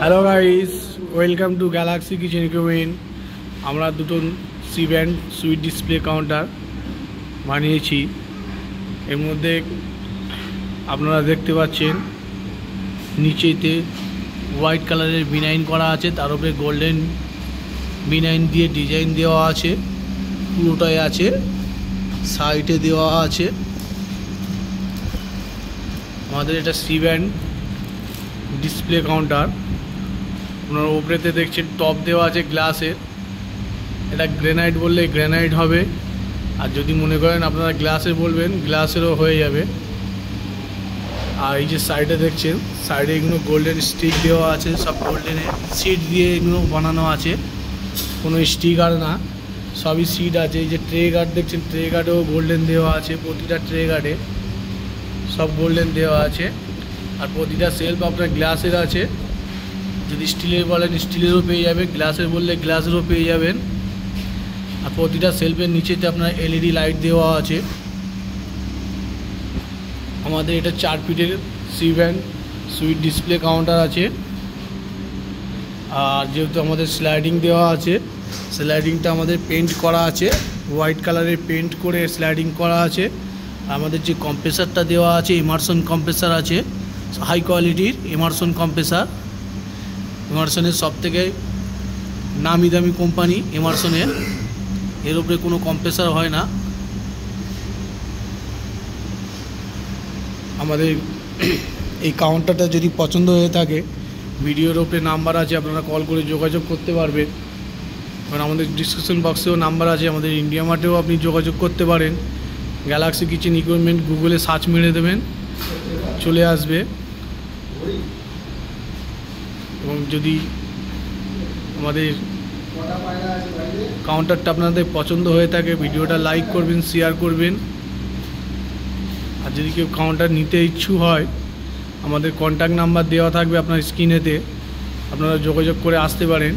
Hello guys, welcome to Galaxy Kitchen Equipment. আমরা দুটো C band sweet display counter বানিয়েছি। এর মধ্যে আপনারা দেখতে পাচ্ছেন নিচেতে হোয়াইট কালারের বিনাইন করা আছে, তার উপরে গোল্ডেন বিনাইন দিয়ে ডিজাইন দেওয়া আছে, পুরোটাই আছে। সাইডে দেওয়া আছে আমাদের এটা সি ব্যান্ড ডিসপ্লে কাউন্টার। আপনারা উপরেতে দেখছেন টপ দেওয়া আছে গ্লাসের। এটা গ্রেনাইট বললে গ্রেনাইট হবে, আর যদি মনে করেন আপনারা গ্লাসের বলবেন গ্লাসেরও হয়ে যাবে। আর এই যে সাইডে দেখছেন, সাইডে এগুলো গোল্ডেন স্টিক দেওয়া আছে, সব গোল্ডেনের সিড দিয়ে এগুলো বানানো আছে, কোনো স্টিকার না, সবই সিড আছে। এই যে ট্রে গার্ড দেখছেন, ট্রে গার্ডেও গোল্ডেন দেওয়া আছে, প্রতিটা ট্রে গার্ডে সব গোল্ডেন দেওয়া আছে। আর প্রতিটা সেলফ আপনার গ্লাসের আছে, যদি স্টিলের বলেন স্টিলেরও পেয়ে যাবে, গ্লাসের বললে গ্লাসেরও পেয়ে যাবেন। আর প্রতিটা সেলফের নিচেতে আপনার এলইডি লাইট দেওয়া আছে। আমাদের এটা 4 ফিটের C band sweet display counter আছে। আর যেহেতু আমাদের স্লাইডিং দেওয়া আছে, স্লাইডিংটা আমাদের পেন্ট করা আছে, হোয়াইট কালারের পেন্ট করে স্লাইডিং করা আছে। আমাদের যে কম্প্রেসারটা দেওয়া আছে, ইমারশন কম্প্রেসার আছে, হাই কোয়ালিটির ইমারশন কম্প্রেসার। ইমারশনের সবথেকে নামি দামি কোম্পানি ইমারশনের, এর উপরে কোনো কম্প্রেসার হয় না। আমাদের এই কাউন্টারটা যদি পছন্দ হয়ে থাকে, ভিডিওর উপরে নাম্বার আছে, আপনারা কল করে যোগাযোগ করতে পারবেন। কারণ আমাদের ডিসক্রিপশন বক্সেও নাম্বার আছে, আমাদের ইন্ডিয়া মার্টেও আপনি যোগাযোগ করতে পারেন। গ্যালাক্সি কিচেন ইকুইপমেন্ট গুগলে সার্চ মেরে দেবেন, চলে আসবে। এবং যদি আমাদের কাউন্টারটা আপনাদের পছন্দ হয়ে থাকে, ভিডিওটা লাইক করবেন, শেয়ার করবেন। আর যদি কেউ কাউন্টার নিতে ইচ্ছুক হয়, আমাদের কন্ট্যাক্ট নাম্বার দেওয়া থাকবে আপনার স্ক্রিনেতে, আপনারা যোগাযোগ করে আসতে পারেন।